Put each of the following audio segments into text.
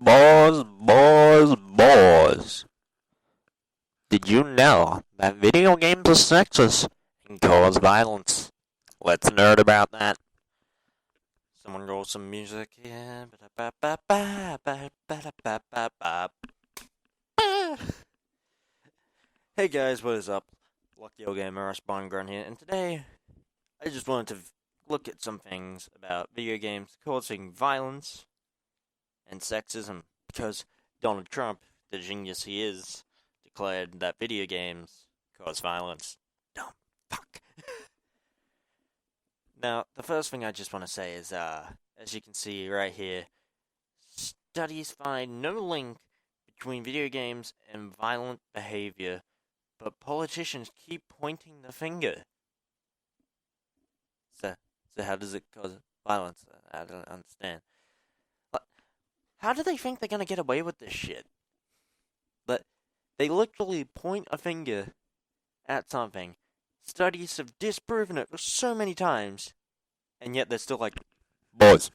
Boys. Did you know that video games are sexist and cause violence? Let's nerd about that. Someone roll some music here. Hey guys, what is up? Lucky Old Gamer, Spawn Grunt here, and today I just wanted to look at some things about video games causing violence and sexism, because Donald Trump, the genius he is, declared that video games cause violence. Dumb fuck. Now, the first thing I just want to say is, as you can see right here, studies find no link between video games and violent behavior, but politicians keep pointing the finger. So how does it cause violence? I don't understand. How do they think they're gonna get away with this shit? But they literally point a finger at something. Studies have disproven it so many times, and yet they're still like, boys,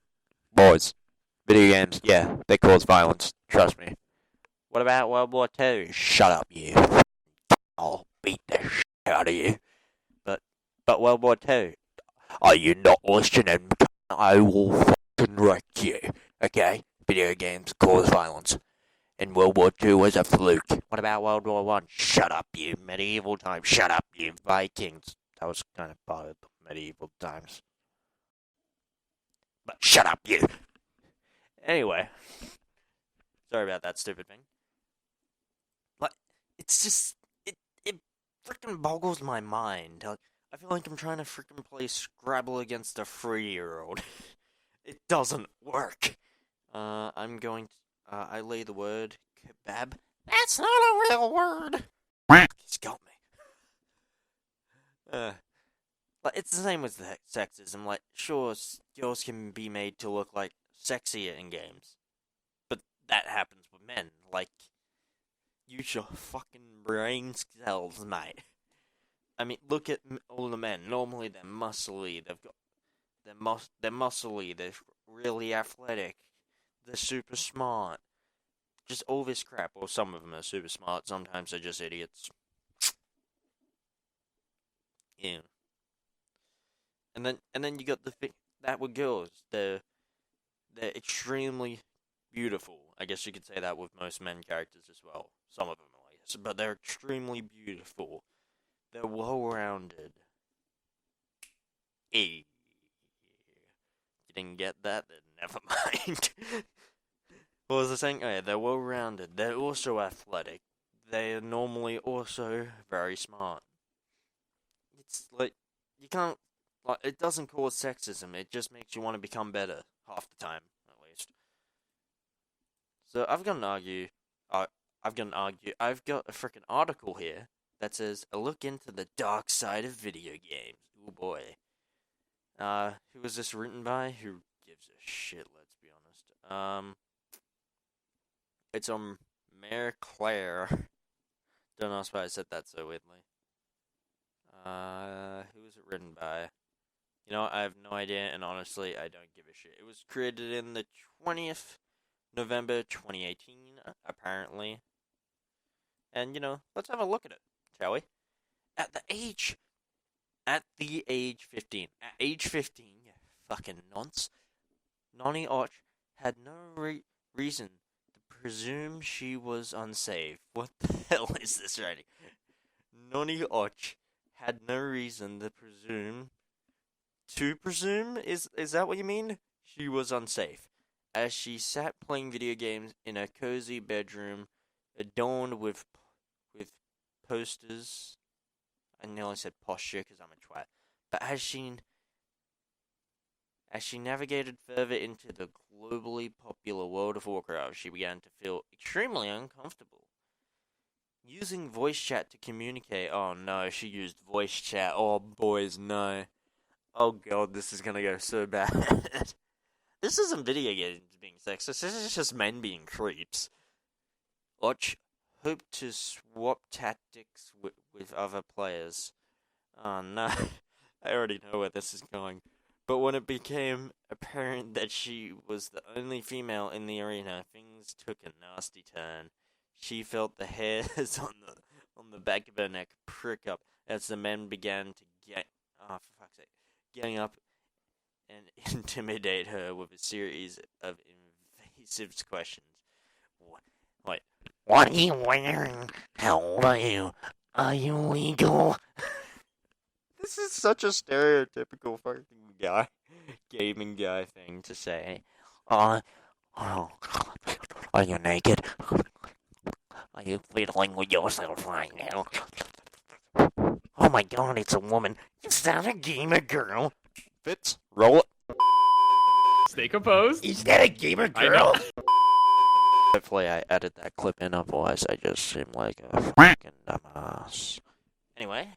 video games, yeah, they cause violence, trust me. What about World War II? Shut up, you. I'll beat the shit out of you. But World War II, are you not listening? I will fucking wreck you, okay? Video games cause violence. And World War II was a fluke. What about World War One? Shut up, you medieval times. Shut up, you Vikings. That was kind of part of the medieval times. But shut up, you. Anyway. Sorry about that stupid thing. But it's just, it freaking boggles my mind. I feel like I'm trying to freaking play Scrabble against a 3-year-old. It doesn't work. I'm going to, I lay the word kebab. That's not a real word. He's got me. But it's the same with the sexism. Like, sure, girls can be made to look like sexier in games, but that happens with men. Like, use your fucking brain cells, mate. I mean, look at all the men. Normally, they're muscly. They're muscly. They're really athletic. They're super smart. Just all this crap. Well, some of them are super smart. Sometimes they're just idiots. Yeah. And then you got the thing that with girls. They're extremely beautiful. I guess you could say that with most men characters as well. Some of them, I guess, but they're extremely beautiful. They're well-rounded. You didn't get that? Then never mind. What was I saying? Oh yeah, they're well-rounded. They're also athletic. They are normally also very smart. It's like, you can't, like, it doesn't cause sexism. It just makes you want to become better half the time, at least. So I've got a freaking article here that says a look into the dark side of video games. Oh boy. Who was this written by? Who gives a shit, let's be honest. It's on Mayor Claire. Don't know why I said that so weirdly. Who was it written by? You know, I have no idea, and honestly, I don't give a shit. It was created in the 20th November 2018, apparently. And, you know, let's have a look at it, shall we? At the age 15. At age 15, you fucking nonce. Nonny Och had no reason to presume she was unsafe. What the hell is this writing? Nonny Och had no reason to presume. To presume? Is that what you mean? She was unsafe. As she sat playing video games in a cozy bedroom adorned with posters. I nearly said posture because I'm a twat. But as she navigated further into the globally popular World of Warcraft, she began to feel extremely uncomfortable. Using voice chat to communicate. Oh no, she used voice chat. Oh boys, no. Oh god, this is gonna go so bad. This isn't video games being sexist, this is just men being creeps. Och hoped to swap tactics with other players. Oh no, I already know where this is going. But when it became apparent that she was the only female in the arena, things took a nasty turn. She felt the hairs on the back of her neck prick up as the men began to for fuck's sake, getting up and intimidate her with a series of invasive questions. Wait, what are you wearing? How old are you? Are you legal? This is such a stereotypical fucking gaming guy thing to say. Oh, are you naked? Are you fiddling with yourself right now? Oh my god, it's a woman. Is that a gamer girl? Fitz, roll it. Stay composed. Is that a gamer I girl? know. Hopefully I edit that clip in, otherwise I just seem like a fucking dumbass. Anyway,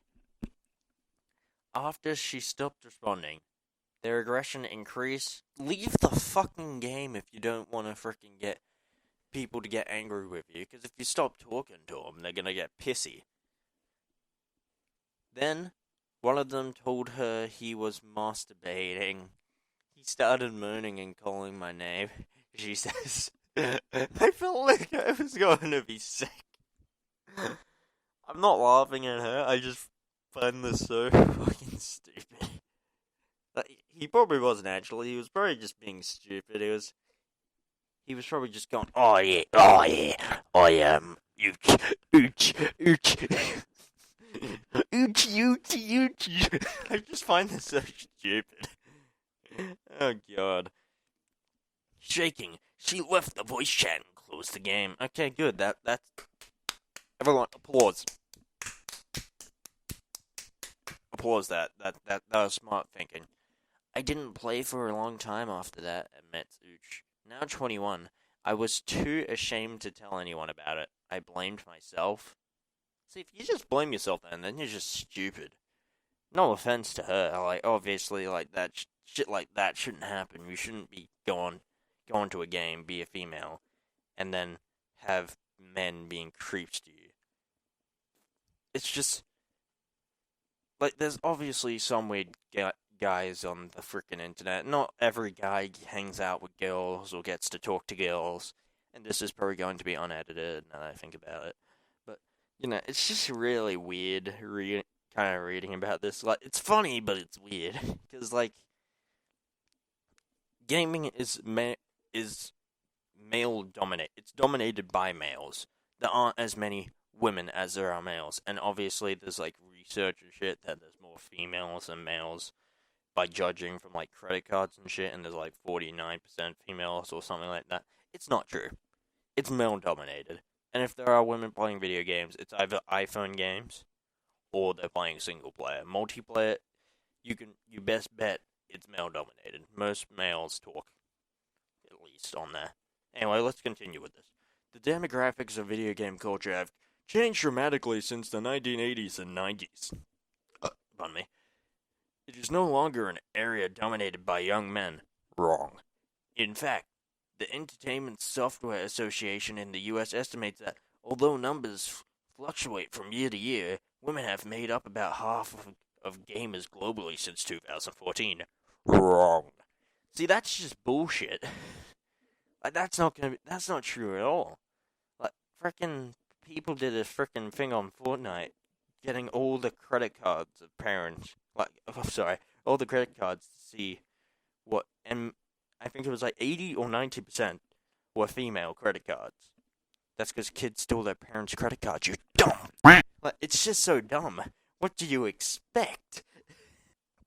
after she stopped responding, their aggression increased. Leave the fucking game if you don't want to freaking get people to get angry with you, because if you stop talking to them, they're gonna get pissy. Then, one of them told her he was masturbating. He started moaning and calling my name. She says, I felt like I was going to be sick. I'm not laughing at her, I just find this so fucking stupid. Like, he probably wasn't actually, he was probably just being stupid. He was probably just going, oh yeah, I am, ooch, ooch, ooch. Ooch. I just find this so stupid. Oh god. Shaking, she left the voice chat and closed the game. Okay, good. That's everyone applause. Applause that. That was smart thinking. I didn't play for a long time after that, admits Ooch. Now 21, I was too ashamed to tell anyone about it. I blamed myself. See, if you just blame yourself then you're just stupid. No offense to her, like, obviously, like, that shit like that shouldn't happen. You shouldn't be going to a game, be a female, and then have men being creeps to you. It's just, like, there's obviously some weird guys on the freaking internet. Not every guy hangs out with girls or gets to talk to girls, and this is probably going to be unedited now that I think about it. But, you know, it's just really weird kind of reading about this. Like, it's funny, but it's weird. Because, like, gaming is male-dominated. It's dominated by males. There aren't as many women as there are males. And obviously there's, like, research and shit that there's more females than males by judging from, like, credit cards and shit, and there's, like, 49% females or something like that. It's not true. It's male-dominated. And if there are women playing video games, it's either iPhone games or they're playing single player. Multiplayer, you best bet it's male dominated. Most males talk, at least, on there. Anyway, let's continue with this. The demographics of video game culture have changed dramatically since the 1980s and 90s. Pardon me. It is no longer an area dominated by young men. Wrong. In fact, the Entertainment Software Association in the U.S. estimates that, although numbers fluctuate from year to year, women have made up about half of gamers globally since 2014. Wrong. See, that's just bullshit. Like, that's not true at all. Like, frickin' people did a frickin' thing on Fortnite, getting all the credit cards of parents, all the credit cards to see what, and I think it was like 80 or 90% were female credit cards. That's because kids stole their parents' credit cards, you dumb! Like, it's just so dumb. What do you expect?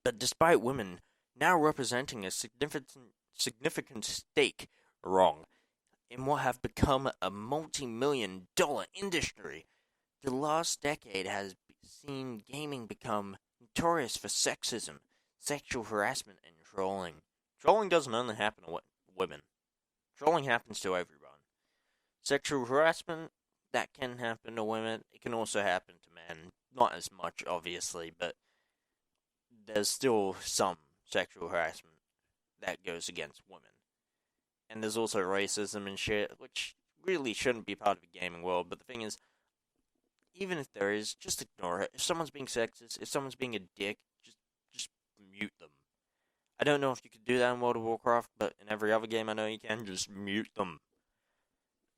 But despite women now representing a significant stake, wrong, in what have become a multi-million-dollar industry, the last decade has seen gaming become notorious for sexism, sexual harassment, and trolling. Trolling doesn't only happen to women. Trolling happens to everyone. Sexual harassment, that can happen to women. It can also happen to men. Not as much, obviously, but there's still some sexual harassment that goes against women. And there's also racism and shit, which really shouldn't be part of the gaming world, but the thing is, even if there is, just ignore it. If someone's being sexist, if someone's being a dick, just mute them. I don't know if you could do that in World of Warcraft, but in every other game I know you can, just mute them.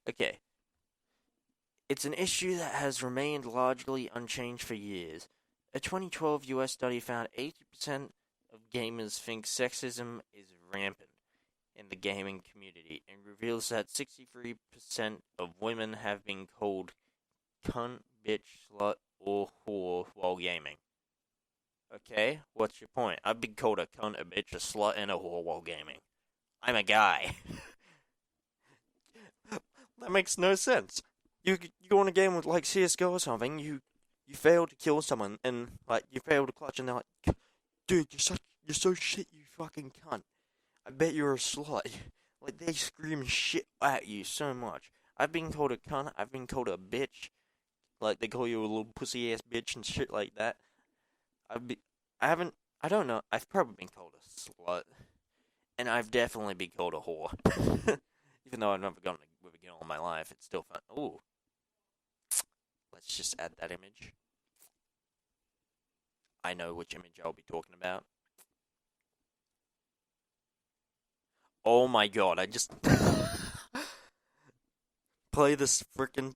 Okay. It's an issue that has remained largely unchanged for years. A 2012 US study found 80% of gamers think sexism is rampant in the gaming community and reveals that 63% of women have been called cunt, bitch, slut, or whore while gaming. Okay, what's your point? I've been called a cunt, a bitch, a slut, and a whore while gaming. I'm a guy. That makes no sense. You go on a game with like CS:GO or something, you fail to kill someone and like you fail to clutch and they're like, dude, you're so shit, you fucking cunt. I bet you're a slut. Like they scream shit at you so much. I've been called a cunt, I've been called a bitch. Like they call you a little pussy ass bitch and shit like that. I don't know, I've probably been called a slut. And I've definitely been called a whore. Even though I've never gone with a girl in my life, it's still fun. Ooh. Let's just add that image. I know which image I'll be talking about. Oh my god, I just play this freaking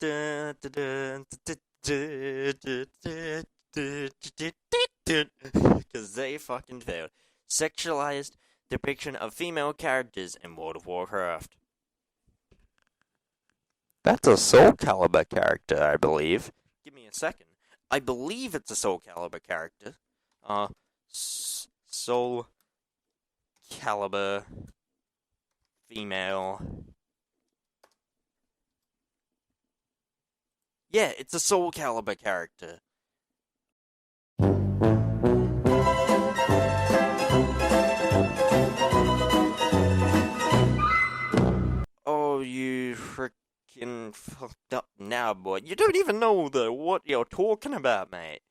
because they fucking failed. Sexualized depiction of female characters in World of Warcraft. That's a Soul Calibur character, I believe. Give me a second. I believe it's a Soul Calibur character. Soul Calibur female. Yeah, it's a Soul Calibur character. Oh, you freaking fucked up now, boy. You don't even know what you're talking about, mate.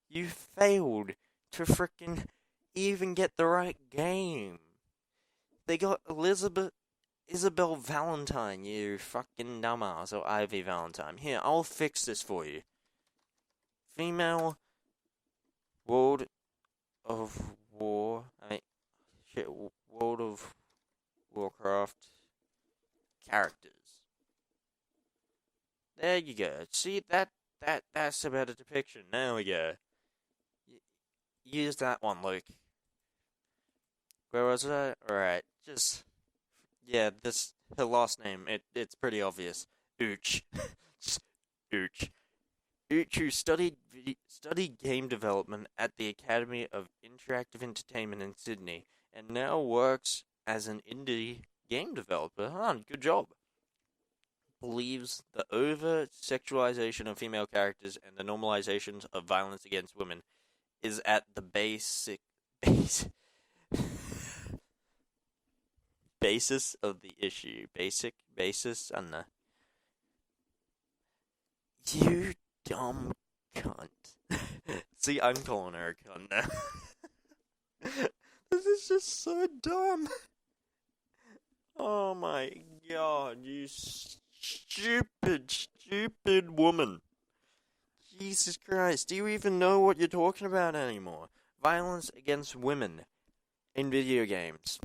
You failed to freaking even get the right game. They got Isabel Valentine, you fucking dumbass, or Ivy Valentine. Here, I'll fix this for you. Female World of War, World of Warcraft characters. There you go. See, that's a better depiction. There we go. Use that one, Luke. Where was I? Alright, just... Yeah, her last name, it's pretty obvious. Ooch. Ooch. Ooch, who studied game development at the Academy of Interactive Entertainment in Sydney, and now works as an indie game developer. Good job. Believes the over-sexualization of female characters and the normalizations of violence against women is at the basis of the issue. Basis, I don't know. You dumb cunt. See, I'm calling her a cunt now. This is just so dumb. Oh my god, you stupid woman. Jesus Christ, do you even know what you're talking about anymore? Violence against women in video games.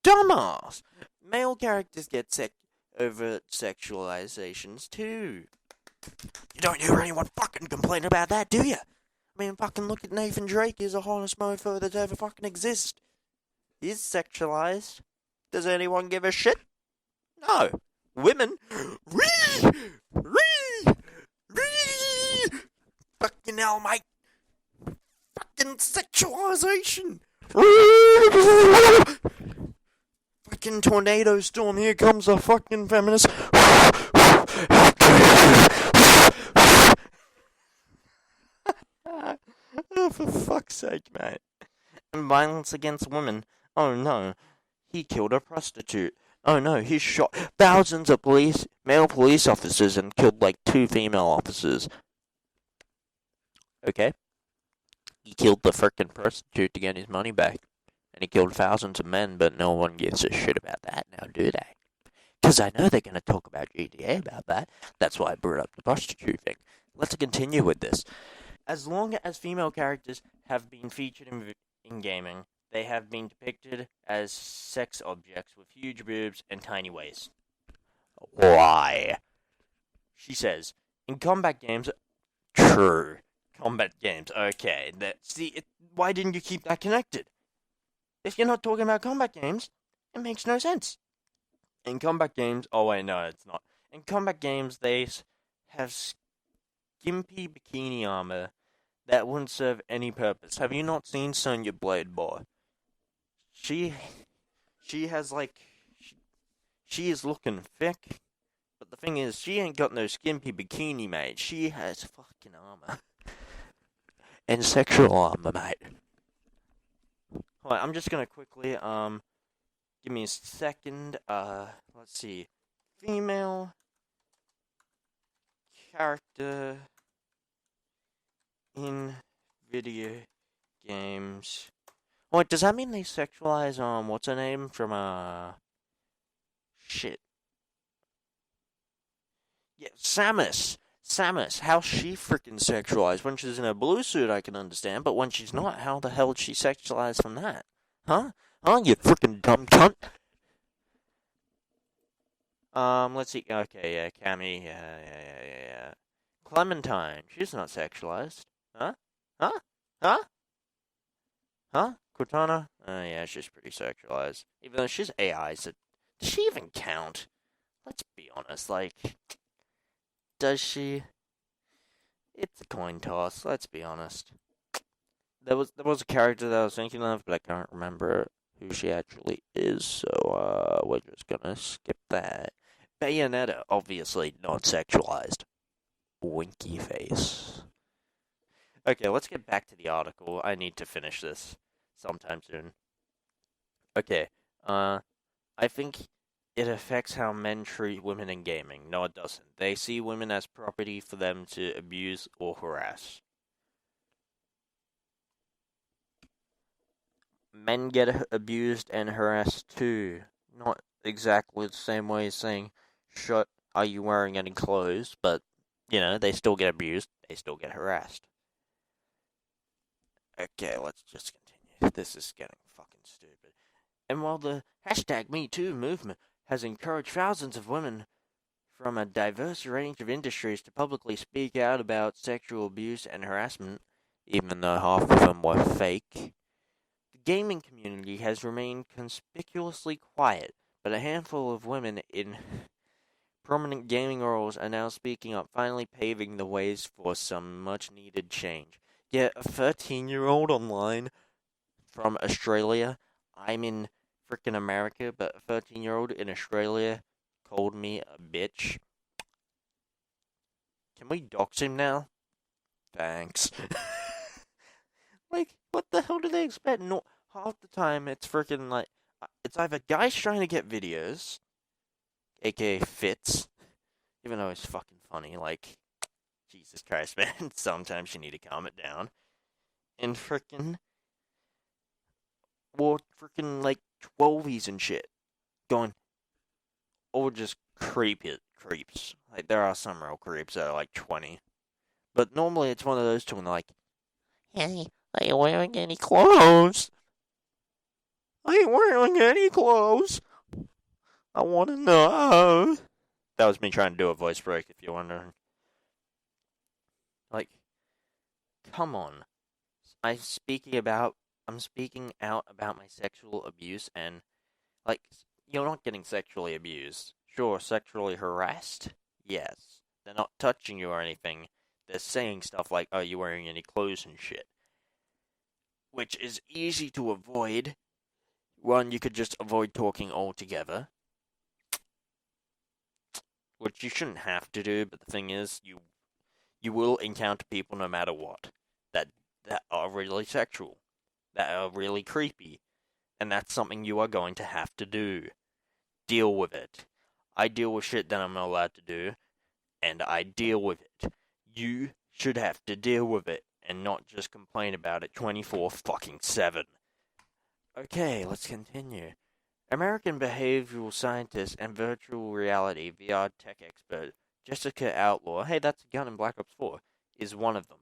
Dumbass! Male characters get over sexualizations too. You don't hear anyone fucking complain about that, do you? I mean, fucking look at Nathan Drake. He's the hottest mofo that's ever fucking exist. He's sexualized. Does anyone give a shit? No. Women? Fucking hell, mate. Fucking sexualization. Fucking tornado storm. Here comes a fucking feminist. Oh, for fuck's sake, mate. And violence against women. Oh no. He killed a prostitute. Oh no, he shot thousands of male police officers and killed like 2 female officers. Okay. He killed the frickin' prostitute to get his money back. And he killed thousands of men, but no one gives a shit about that now, do they? Because I know they're going to talk about GTA about that. That's why I brought up the prostitute thing. Let's continue with this. As long as female characters have been featured in gaming, they have been depicted as sex objects with huge boobs and tiny waists. Why? She says, in combat games, true. Combat games, okay. Why didn't you keep that connected? If you're not talking about combat games, it makes no sense. In combat games, oh wait, no, it's not. In combat games, they have skimpy bikini armor that wouldn't serve any purpose. Have you not seen Sonya Blade, boy? She has she is looking thick, but the thing is, she ain't got no skimpy bikini, mate. She has fucking armor. And sexual armor, mate. Alright, I'm just gonna quickly, give me a second, let's see. Female character in video games. Wait, does that mean they sexualize, what's her name from, shit. Yeah, Samus. Samus, how's she freaking sexualized? When she's in a blue suit, I can understand, but when she's not, how the hell is she sexualized from that? Huh? Huh, you freaking dumb cunt? Let's see. Okay, yeah, Cammy, yeah. Clementine, she's not sexualized. Huh? Huh? Huh? Huh? Cortana? Yeah, she's pretty sexualized. Even though she's AI, so does she even count? Let's be honest, like, does she? It's a coin toss, let's be honest. There was a character that I was thinking of, but I can't remember who she actually is, so we're just gonna skip that. Bayonetta, obviously not sexualized. Winky face. Okay, let's get back to the article. I need to finish this sometime soon. Okay, I think it affects how men treat women in gaming. No, it doesn't. They see women as property for them to abuse or harass. Men get abused and harassed too. Not exactly the same way as saying, shut, are you wearing any clothes? But, they still get abused. They still get harassed. Okay, let's just continue. This is getting fucking stupid. And while the hashtag #MeToo movement has encouraged thousands of women from a diverse range of industries to publicly speak out about sexual abuse and harassment, even though half of them were fake, the gaming community has remained conspicuously quiet, but a handful of women in prominent gaming roles are now speaking up, finally paving the ways for some much-needed change. Yeah, a 13-year-old online from Australia. I'm in frickin' America, but a 13-year-old in Australia called me a bitch. Can we dox him now? Thanks. Like, what the hell do they expect? No, half the time it's frickin' like, it's either guys trying to get videos, aka fits, even though it's fucking funny, like, Jesus Christ, man, sometimes you need to calm it down, and frickin', or frickin' like 12s and shit, going, or just creeps. Like, there are some real creeps that are like 20. But normally it's one of those two, and they're like, hey, are you wearing any clothes? I ain't wearing any clothes. I want to know. That was me trying to do a voice break, if you're wondering. Like, come on. I'm speaking out about my sexual abuse, and, like, you're not getting sexually abused. Sure, sexually harassed? Yes. They're not touching you or anything. They're saying stuff like, are you wearing any clothes and shit? Which is easy to avoid. One, you could just avoid talking altogether. Which you shouldn't have to do, but the thing is, you will encounter people no matter what. That are really sexual. That are really creepy. And that's something you are going to have to do. Deal with it. I deal with shit that I'm not allowed to do, and I deal with it. You should have to deal with it, and not just complain about it 24/7. Okay, let's continue. American behavioral scientist and virtual reality VR tech expert Jessica Outlaw, hey, that's a gun in Black Ops 4, is one of them.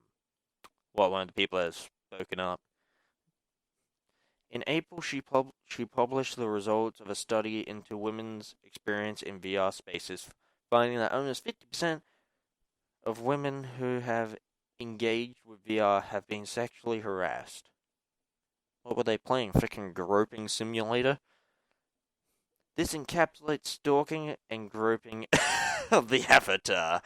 Well, one of the people that's spoken up. In April, she published the results of a study into women's experience in VR spaces, finding that almost 50% of women who have engaged with VR have been sexually harassed. What were they playing? Freaking groping simulator? This encapsulates stalking and groping of the avatar.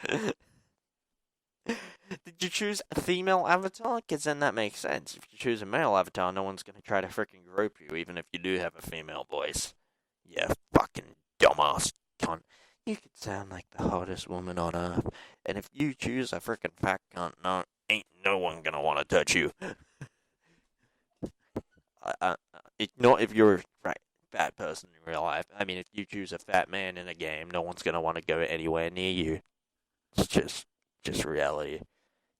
Did you choose a female avatar? Because then that makes sense. If you choose a male avatar, no one's gonna try to freaking grope you, even if you do have a female voice. Yeah, fucking dumbass cunt. You could sound like the hottest woman on earth, and if you choose a freaking fat cunt, ain't no one gonna want to touch you. Not if you're a fat person in real life. I mean, if you choose a fat man in a game, no one's gonna want to go anywhere near you. It's just reality.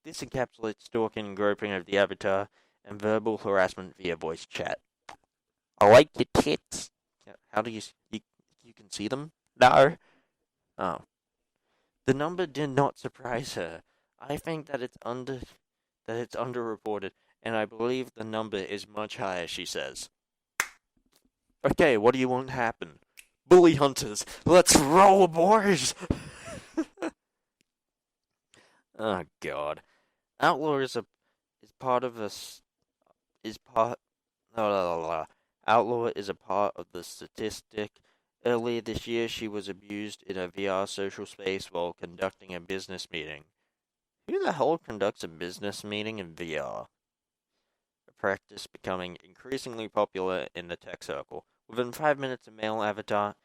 This encapsulates stalking and groping of the avatar and verbal harassment via voice chat. I like your tits. How do you can see them? No. Oh. The number did not surprise her. I think that it's underreported, and I believe the number is much higher, she says. Okay, what do you want to happen? Bully hunters, let's roll, boys! Oh God. Outlaw is part of this Outlaw is a part of the statistic. Earlier this year, she was abused in a VR social space while conducting a business meeting. Who the hell conducts a business meeting in VR? A practice becoming increasingly popular in the tech circle. Within 5 minutes, a male avatar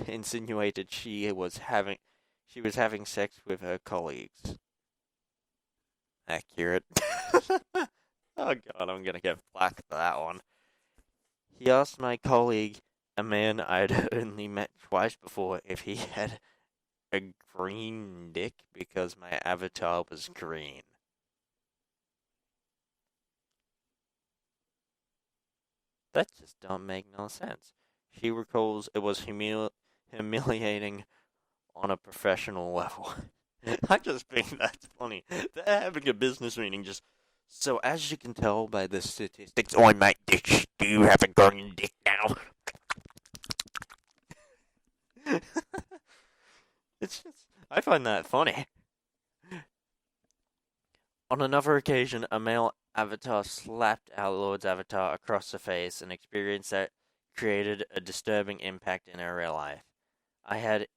insinuated she was having sex with her colleagues. Accurate. Oh God, I'm gonna get flack for that one. He asked my colleague, a man I'd only met twice before, if he had a green dick because my avatar was green. That just don't make no sense. She recalls it was humiliating on a professional level. I just think that's funny. They're having a business meeting just... So, as you can tell by the statistics, I make this. Do you have a green dick now? It's just... I find that funny. On another occasion, a male avatar slapped Outlaw's avatar across the face, an experience that created a disturbing impact in her real life. I had...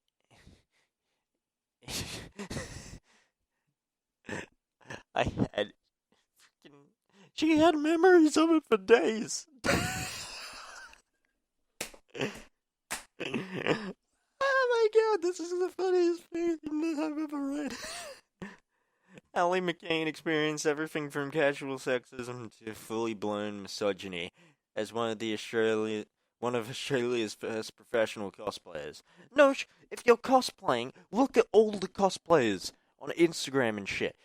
She had memories of it for days. Oh my God, this is the funniest thing I've ever read. Ally McCain experienced everything from casual sexism to fully blown misogyny as one of Australia's first professional cosplayers. No, if you're cosplaying, look at all the cosplayers on Instagram and shit.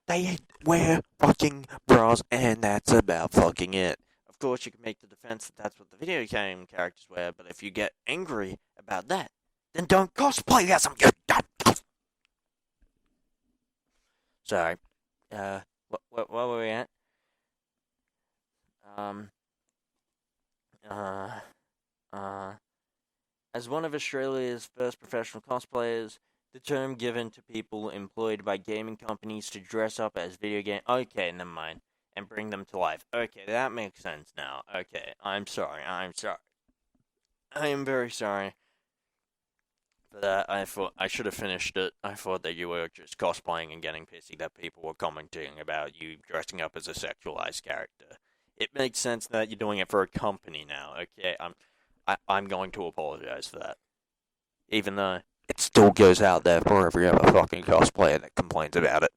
They wear fucking bras, and that's about fucking it. Of course, you can make the defense that that's what the video game characters wear, but if you get angry about that, then don't cosplay as them, you dumb. Sorry. What were we at? As one of Australia's first professional cosplayers, the term given to people employed by gaming companies to dress up as video game... Okay, never mind. And bring them to life. Okay, that makes sense now. Okay, I'm sorry. I am very sorry for that. I thought I should have finished it. I thought that you were just cosplaying and getting pissy that people were commenting about you dressing up as a sexualized character. It makes sense that you're doing it for a company now. Okay, I'm going to apologize for that. Even though it still goes out there for every other fucking cosplayer that complains about it.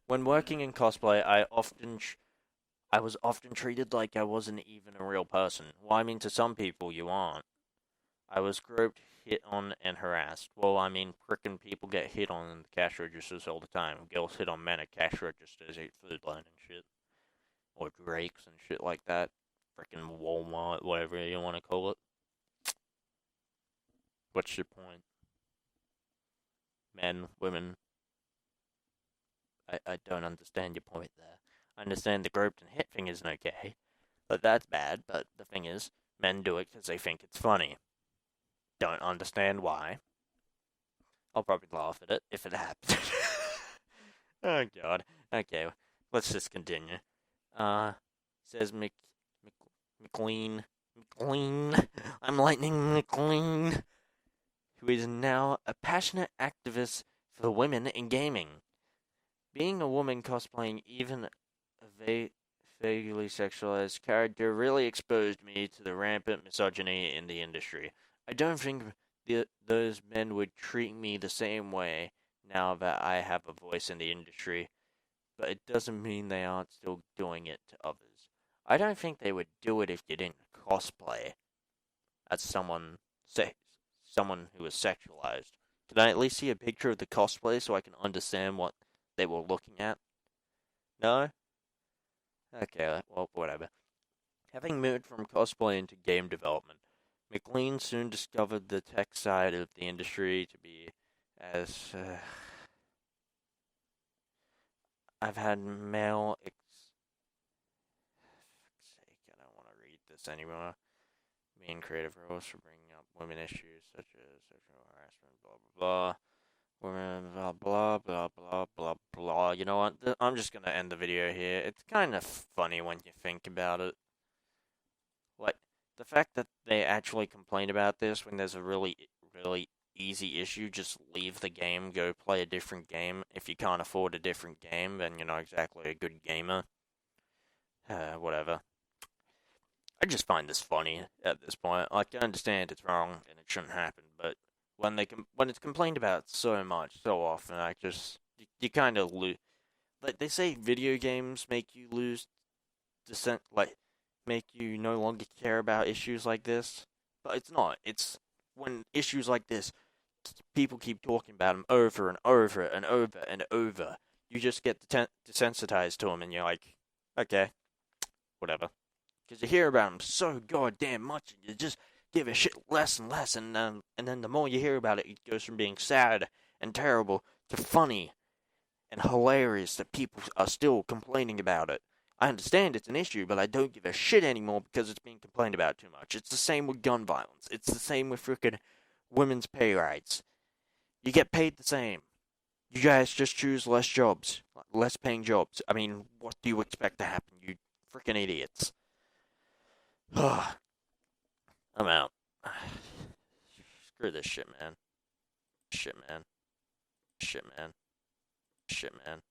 When working in cosplay, I was often treated like I wasn't even a real person. Well, I mean, to some people, you aren't. I was groped, hit on, and harassed. Well, I mean, frickin' people get hit on in the cash registers all the time. Girls hit on men at cash registers, eat food line and shit. Or Drakes and shit like that. Frickin' Walmart, whatever you want to call it. What's your point? Men, women. I don't understand your point there. I understand the groped and hit thing isn't okay, but that's bad. But the thing is, men do it because they think it's funny. Don't understand why. I'll probably laugh at it if it happens. Oh god. Okay, let's just continue. Says McLean. I'm Lightning McLean, who is now a passionate activist for women in gaming. Being a woman cosplaying even a vaguely sexualized character really exposed me to the rampant misogyny in the industry. I don't think those men would treat me the same way now that I have a voice in the industry, but it doesn't mean they aren't still doing it to others. I don't think they would do it if you didn't cosplay as someone who is sexualized. Can I at least see a picture of the cosplay so I can understand what they were looking at? No? Okay, well, whatever. Having moved from cosplay into game development, McLean soon discovered the tech side of the industry to be as I've had male sake, I don't want to read this anymore. Main creative roles for bringing up women issues such as sexual harassment, blah blah blah. Women, blah blah blah blah blah blah. You know what? I'm just gonna end the video here. It's kind of funny when you think about it. Like the fact that they actually complain about this when there's a really easy issue. Just leave the game, go play a different game. If you can't afford a different game, then you're not exactly a good gamer. Whatever. I just find this funny at this point. Like, I understand it's wrong and it shouldn't happen, but when it's complained about so much, so often, I just you kind of lose. Like they say, video games make you lose dissent, like make you no longer care about issues like this, but it's not. It's when issues like this, people keep talking about them over and over and over and over. You just get desensitized to them, and you're like, okay, whatever. Because you hear about them so goddamn much, and you just give a shit less and less, and then the more you hear about it, it goes from being sad and terrible to funny and hilarious that people are still complaining about it. I understand it's an issue, but I don't give a shit anymore because it's being complained about too much. It's the same with gun violence. It's the same with frickin' women's pay rights. You get paid the same. You guys just choose less jobs, less paying jobs. I mean, what do you expect to happen, you frickin' idiots? I'm out. Screw this shit, man. Shit, man. Shit, man. Shit, man.